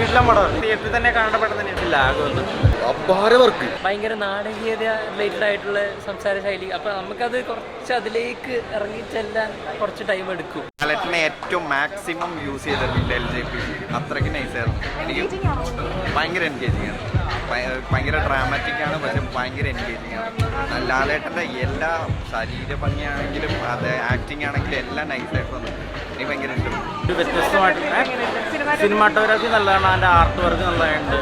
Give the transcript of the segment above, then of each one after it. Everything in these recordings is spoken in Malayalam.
കിടിലം പടം തിയേറ്ററിൽ തന്നെ കാണേണ്ട പടം തന്നെയാണ്. ലാഗൊന്നും അപാര വർക്ക്, ഭയങ്കര നാടകീയത റിലേറ്റഡ് ആയിട്ടുള്ള സംസാര ശൈലി. അപ്പൊ നമുക്കത് കുറച്ച് അതിലേക്ക് ഇറങ്ങി ചെല്ലാൻ കുറച്ച് ടൈം എടുക്കും. ലാലേട്ടനെ ഏറ്റവും മാക്സിമം യൂസ് ചെയ്തിട്ടുണ്ട് LJP. അത്രയ്ക്ക് നൈസായിരുന്നു. എനിക്ക് ഭയങ്കര എൻഗേജിങ് ആണ്, ഭയങ്കര ഡ്രാമാറ്റിക് ആണ്, പക്ഷെ ഭയങ്കര എൻഗേജിങ് ആണ്. ലാലേട്ടൻ്റെ എല്ലാ ശരീരഭംഗിയാണെങ്കിലും അത് ആക്ടിങ് ആണെങ്കിലും എല്ലാം നൈസായിട്ട് വന്നു. എനിക്ക് ഭയങ്കര ഇഷ്ടപ്പെട്ടു. വ്യത്യസ്തമായിട്ടുള്ള സിനിമാറ്റോഗ്രാഫി നല്ലതാണ്, അതിൻ്റെ ആർട്ട് വർക്ക് നല്ലതായിട്ടുണ്ട്,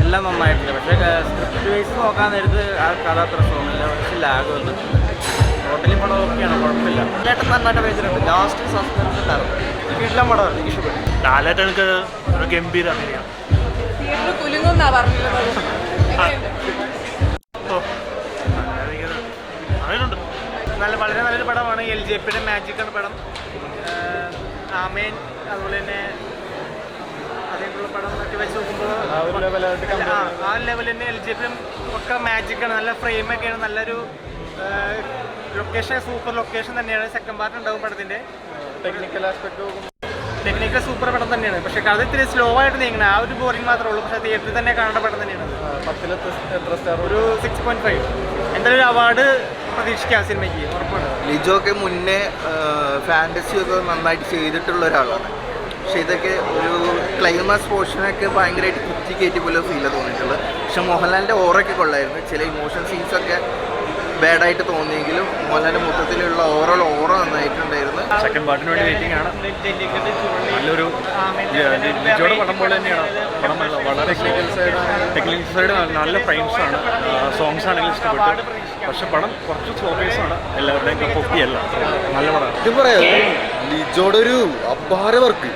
എല്ലാം നന്നായിട്ടുണ്ട്. പക്ഷേ സ്ക്രിപ്റ്റ് വൈസ് നോക്കാൻ നേരത്ത് ആ കഥ അത്ര തോന്നില്ല. പക്ഷേ ലാഗ് വന്നു. ടോട്ടലി പടം ഓക്കെയാണ്, കുഴപ്പമില്ല. ലാലേട്ടൻ നന്നായിട്ട് വെച്ചിട്ടുണ്ട്. ലാസ്റ്റ് സസ്പെൻസ് ഉണ്ടായിരുന്നു. കിടിലം പടമാണ്, എനിക്ക് ഇഷ്ടപ്പെട്ടു. ലാലേട്ടൻ എനിക്ക് ഗംഭീര അങ്ങനെയാണ്. നല്ല വളരെ നല്ലൊരു പടമാണ്. LJPയുടെ മാജിക്കാണ് പടം. ആമേൻ അതുപോലെ തന്നെ അതേപോലുള്ള പടം ഒക്കെ വെച്ച് നോക്കുമ്പോൾ ആ ലെവലിൽ തന്നെ LJP ഒക്കെ മാജിക്കാണ്. നല്ല ഫ്രെയിമൊക്കെയാണ്, നല്ലൊരു ലൊക്കേഷൻ, സൂപ്പർ ലൊക്കേഷൻ തന്നെയാണ്. സെക്കൻഡ് പാർട്ട് ഉണ്ടാവും പടത്തിൻ്റെ. ടെക്നിക്കൽ സൂപ്പർ പടം തന്നെയാണ്. പക്ഷേ കഥ ഇത്തിരി സ്ലോ ആയിട്ട് നീങ്ങണം, ആ ഒരു ബോറിംഗ് മാത്രമേ ഉള്ളൂ. പക്ഷേ തിയേറ്ററിൽ തന്നെ കാണേണ്ട പടം തന്നെയാണ്. 10 ഒരു 6.5. എന്തായാലും ഒരു അവാർഡ് പ്രതീക്ഷിക്കാം സിനിമയ്ക്ക്, ഉറപ്പാണ്. ലിജോ ഒക്കെ മുന്നേ ഫാൻറ്റസി ഒക്കെ നന്നായിട്ട് ചെയ്തിട്ടുള്ള ഒരാളാണ്. പക്ഷെ ഇതൊക്കെ ഒരു ക്ലൈമാക്സ് പോർഷനൊക്കെ ഭയങ്കരമായിട്ട് കുത്തി കയറ്റി പോലെ ഫീൽ തോന്നിയിട്ടുള്ളത്. പക്ഷെ മോഹൻലാലിൻ്റെ ഓറൊക്കെ കൊള്ളായിരുന്നു. ചില ഇമോഷൻ സീൻസൊക്കെ ബാഡായിട്ട് തോന്നിയെങ്കിലും മോഹൻലാലിൻ്റെ മൊത്തത്തിലുള്ള ഓവറോൾ ഓറ നന്നായിട്ടുണ്ടായിരുന്നു. സെക്കൻഡ് പാർട്ടിന് വേണ്ടി വെയിറ്റിംഗ് ആണ്. നല്ലൊരു ലിജോയുടെ പടം പോലെ തന്നെയാണ് പടം. വളരെ ടെക്നിക്കൽ സൈഡ് നല്ല ഫ്രെയിംസ് ആണ്, സോങ്സ് ആണെങ്കിലും ഇഷ്ടപ്പെട്ടു. പക്ഷെ പടം കുറച്ച് സ്ലോ പേസ് ആണ്, എല്ലാവരുടെയും കപ്പ് ഓഫ് ടീ അല്ല. നല്ല പടമാണ്. ഇത് പറയാം, ലിജോയുടെ ഒരു അപാര വർക്ക്.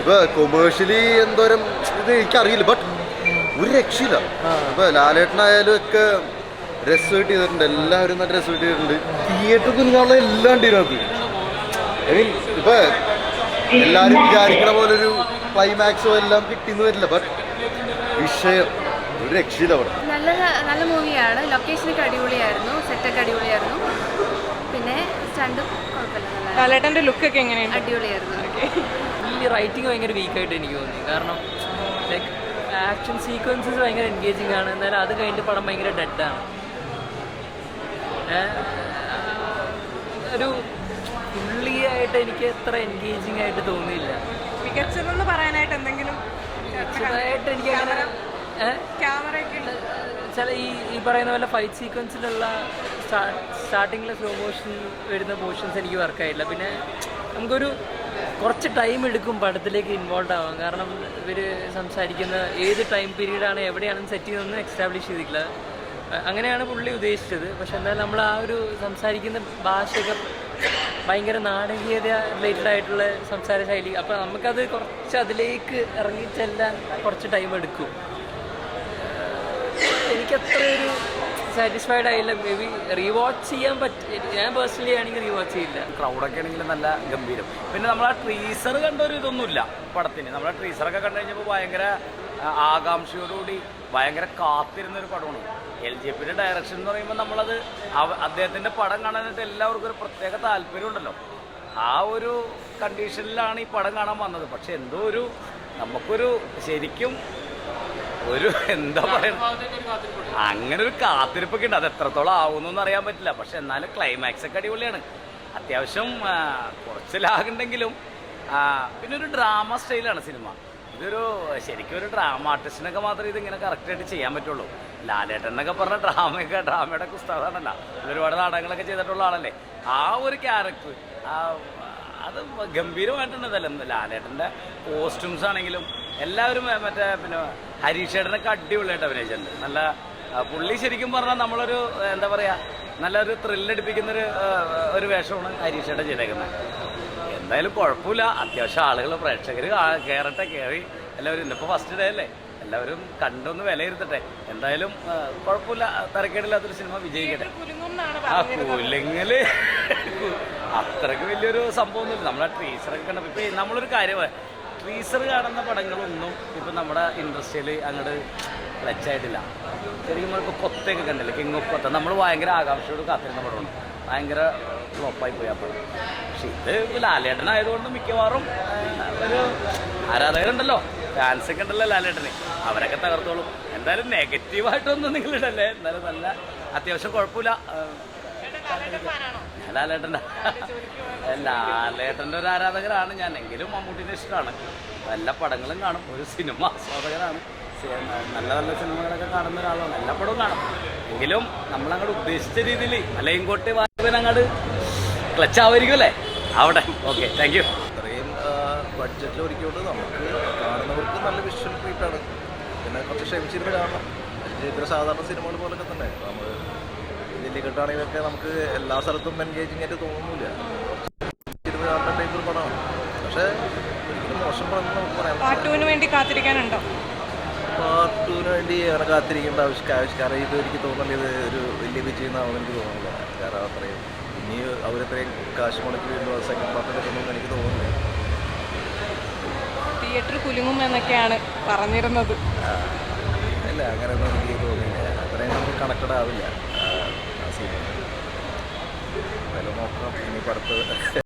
ഇപ്പൊ കൊമേഴ്ഷ്യലി എന്തോരം ഇത് എനിക്കറിയില്ല, ബട്ട് ഒരു രക്ഷയില്ല. ഇപ്പൊ ലാലേട്ടനായാലും ഒക്കെ രസമായിട്ട് ചെയ്തിട്ടുണ്ട്, എല്ലാവരും നല്ല രസമായിട്ട് ചെയ്തിട്ടുണ്ട്. തിയേറ്ററിൽ നിന്നുള്ള എല്ലാം ഉണ്ട് ഇതിനകത്ത്. ഐ മീൻ ഇപ്പൊ എല്ലാവരും വിചാരിക്കണ പോലെ ഒരു ക്ലൈമാക്സോ എല്ലാം കിട്ടിയെന്ന് വരില്ല, ബട്ട് വിഷയം ഒരു രക്ഷയില്ല. അവിടെ നല്ല മൂവിയാണ്. ലൊക്കേഷനൊക്കെ അടിപൊളിയായിരുന്നു, സെറ്റൊക്കെ അടിപൊളിയായിരുന്നു. പിന്നെ സ്റ്റണ്ടും കുഴപ്പമില്ല. ലാലേട്ടൻ്റെ ലുക്കൊക്കെ എങ്ങനെയാണ്? അടിപൊളിയായിരുന്നു. ഈ റൈറ്റിംഗ് ഭയങ്കര വീക്കായിട്ട് എനിക്ക് തോന്നി. കാരണം ലൈക്ക് ആക്ഷൻ സീക്വൻസസ് ഭയങ്കര എൻഗേജിങ് ആണ്, എന്നാലും അത് കഴിഞ്ഞിട്ട് പടം ഭയങ്കര ഡെഡാണ്. ഒരു ഫുള്ളിയായിട്ട് എനിക്ക് അത്ര എൻഗേജിങ് ആയിട്ട് തോന്നിയില്ല. മികച്ചതെന്ന് പറയാനായിട്ട് എന്തെങ്കിലും മികച്ചതായിട്ട് എനിക്ക് അങ്ങനെ ചില ഈ പറയുന്ന പോലെ ഫൈറ്റ് സീക്വൻസിലുള്ള സ്റ്റാർട്ടിങ്ങിലെ സ്ലോ മോഷൻ വരുന്ന പോർഷൻസ് എനിക്ക് വർക്കായില്ല. പിന്നെ നമുക്കൊരു കുറച്ച് ടൈം എടുക്കും പടത്തിലേക്ക് ഇൻവോൾവ് ആവാൻ. കാരണം ഇവർ സംസാരിക്കുന്ന ഏത് ടൈം പീരീഡാണ് എവിടെയാണെന്ന് സെറ്റ് ചെയ്തൊന്നും എസ്റ്റാബ്ലിഷ് ചെയ്തിട്ടില്ല. അങ്ങനെയാണ് പുള്ളി ഉദ്ദേശിച്ചത്. പക്ഷെ എന്നാൽ നമ്മൾ ആ ഒരു സംസാരിക്കുന്ന ഭാഷയൊക്കെ ഭയങ്കര നാടകീയത റിലേറ്റഡ് ആയിട്ടുള്ള സംസാര ശൈലി. അപ്പം നമുക്കത് കുറച്ച് അതിലേക്ക് ഇറങ്ങി ചെല്ലാൻ കുറച്ച് ടൈം എടുക്കും. എനിക്കത്ര ഒരു സാറ്റിസ്ഫൈഡ് ആയില്ല. മേ ബി റീവാച്ച് ചെയ്യാൻ പറ്റും. ഞാൻ പേഴ്സണലി ആണെങ്കിൽ റീവാച്ച് ചെയ്യില്ല. ക്രൗഡൊക്കെ ആണെങ്കിൽ നല്ല ഗംഭീരം. പിന്നെ നമ്മൾ ആ ട്രീസർ കണ്ടൊരു ഇതൊന്നുമില്ല പടത്തിന്. നമ്മൾ ആ ട്രീസറൊക്കെ കണ്ടു കഴിഞ്ഞപ്പോൾ ഭയങ്കര ആകാംക്ഷയോടുകൂടി ഭയങ്കര കാത്തിരുന്നൊരു പടമാണ്. LJPയുടെ ഡയറക്ഷൻ എന്ന് പറയുമ്പോൾ നമ്മളത് അദ്ദേഹത്തിൻ്റെ പടം കാണാനായിട്ട് എല്ലാവർക്കും ഒരു പ്രത്യേക താല്പര്യമുണ്ടല്ലോ. ആ ഒരു കണ്ടീഷനിലാണ് ഈ പടം കാണാൻ വന്നത്. പക്ഷെ എന്തോ ഒരു നമുക്കൊരു ശരിക്കും ഒരു എന്താ പറയുക, അങ്ങനെ ഒരു കാത്തിരിപ്പൊക്കെ ഉണ്ട്. അത് എത്രത്തോളം ആവുമെന്നൊന്നും അറിയാൻ പറ്റില്ല. പക്ഷെ എന്നാലും ക്ലൈമാക്സ് ഒക്കെ അടിപൊളിയാണ്. അത്യാവശ്യം കുറച്ച് ലാഗുണ്ടെങ്കിലും പിന്നെ ഒരു ഡ്രാമ സ്റ്റൈലാണ് സിനിമ. ഇതൊരു ശരിക്കും ഒരു ഡ്രാമ ആർട്ടിസ്റ്റിനൊക്കെ മാത്രമേ ഇതിങ്ങനെ കറക്റ്റായിട്ട് ചെയ്യാൻ പറ്റുള്ളൂ. ലാലേട്ടനൊക്കെ പറഞ്ഞ ഡ്രാമയുടെ ഉസ്താദാണല്ലോ. ഒരുപാട് നാടകങ്ങളൊക്കെ ചെയ്തിട്ടുള്ള ആളല്ലേ. ആ ഒരു ക്യാരക്ടർ അത് ഗംഭീരമായിട്ടുണ്ടല്ലോ. ലാലേട്ടൻ്റെ കോസ്റ്റ്യൂംസ് ആണെങ്കിലും എല്ലാവരും പിന്നെ ഹരീഷേട്ടനൊക്കെ അടിപൊളിയായിട്ട് അഭിനയിച്ചിട്ടുണ്ട്. നല്ല പുള്ളി ശരിക്കും പറഞ്ഞാൽ നമ്മളൊരു എന്താ പറയുക, നല്ലൊരു ത്രില്ലടിപ്പിക്കുന്നൊരു ഒരു വേഷമാണ് ഹരീഷേട്ടൻ ചെയ്തേക്കുന്നത്. എന്തായാലും കുഴപ്പമില്ല. അത്യാവശ്യം ആളുകൾ പ്രേക്ഷകർ കയറി എല്ലാവരും ഇന്നിപ്പോൾ ഫസ്റ്റ് ഡേ അല്ലേ, എല്ലാവരും കണ്ടൊന്ന് വിലയിരുത്തട്ടെ. എന്തായാലും കുഴപ്പമില്ല, തരക്കേടില്ലാത്തൊരു സിനിമ വിജയിക്കട്ടെ. ആ കുലുങ്ങല് അത്രയ്ക്ക് വലിയൊരു സംഭവമൊന്നുമില്ല. നമ്മളെ ട്രീസറൊക്കെ കണ്ടപ്പോൾ ഇപ്പം നമ്മളൊരു കാര്യം, ട്രീസർ കാണുന്ന പടങ്ങളൊന്നും ഇപ്പം നമ്മുടെ ഇൻഡസ്ട്രിയിൽ അങ്ങോട്ട് ടച്ചായിട്ടില്ല. ശരിക്കും നമ്മളിപ്പോൾ കൊത്തയൊക്കെ കണ്ടില്ല, കിങ് ഓഫ് കൊത്ത, നമ്മൾ ഭയങ്കര ആകാംക്ഷയോട് കാത്തിരുന്ന പടമാണ്. ഭയങ്കര ഫ്ലോപ്പായി പോയി ആ പടം. പക്ഷെ ഇത് ലാലേട്ടനായതുകൊണ്ട് മിക്കവാറും ഒരു ആരാധകരുണ്ടല്ലോ, ഫാൻസൊക്കെ ഉണ്ടല്ലോ ലാലേട്ടന്, അവരൊക്കെ തകർത്തോളും. എന്തായാലും നെഗറ്റീവായിട്ടൊന്നും നിങ്ങളിടല്ലേ, എന്തായാലും നല്ല അത്യാവശ്യം കുഴപ്പമില്ല. ഞാൻ ലാലേട്ടൻ്റെ ഒരു ആരാധകരാണ് ഞാൻ, എങ്കിലും മമ്മൂട്ടിനെ ഇഷ്ടമാണ്. എല്ലാ പടങ്ങളും കാണും, ഒരു സിനിമ ആസ്വാദകരാണ്. നല്ല നല്ല സിനിമകളൊക്കെ കാണുന്ന ഒരാളാണ്, എല്ലാ പടവും കാണും. എങ്കിലും നമ്മളങ്ങോട്ട് ഉദ്ദേശിച്ച രീതിയിൽ അല്ലെങ്കിൽ ഇങ്ങോട്ട് വാങ്ങാനങ്ങോട്ട് ക്ലച്ച് ആവുമായിരിക്കും അല്ലേ? ആവട്ടെ. Okay, thank you. ഇത്രയും ബഡ്ജറ്റിൽ ഒരുക്കിയോണ്ട് നമുക്ക് കാണുന്നവർക്ക് നല്ല വിഷ്വൽ ട്രീറ്റാണ്. പിന്നെ കുറച്ച് ക്ഷമിച്ചിരുന്ന് കാണണം. ഇതൊരു സാധാരണ സിനിമകൾ പോലൊക്കെ തന്നെ നമ്മൾ ജല്ലിക്കെട്ടാണെങ്കിലൊക്കെ നമുക്ക് എല്ലാ സ്ഥലത്തും എൻഗേജിങ് ആയിട്ട് തോന്നുന്നില്ല. ഇരുന്ന് കാണേണ്ട ടൈപ്പ് ഒരു പടമാണ്. പക്ഷേ ഒരിക്കലും മോശം പടം നമുക്ക് പറയാൻ പറ്റില്ല. പാർട്ട് 2 വേണ്ടി കാത്തിരിക്കാനുണ്ടോ? പാർട്ട് 2 വേണ്ടി അങ്ങനെ കാത്തിരിക്കേണ്ട ആവശ്യം. കാരണം ഇത് എനിക്ക് തോന്നുന്നില്ല ഇത് ഒരു വലിയ വിജയം എന്നാണെന്ന് എനിക്ക് തോന്നുന്നില്ല. കാരണം അത്രയും ഇനി അവരത്രയും കാശ് മുടക്കി വീണ്ടും സെക്കൻഡ് പാർട്ട് എടുക്കണമെന്ന് എനിക്ക് തോന്നുന്നില്ല. തിയേറ്റർ കുലുങ്ങും എന്നൊക്കെയാണ് പറഞ്ഞിരുന്നത്. ഇല്ല, അങ്ങനെയൊന്നും എനിക്ക് തോന്നുന്നില്ല. അത്രയും നമുക്ക് കണക്റ്റഡ് ആവില്ല ആ സിനിമ. നോക്കാം ഇനി അടുത്ത്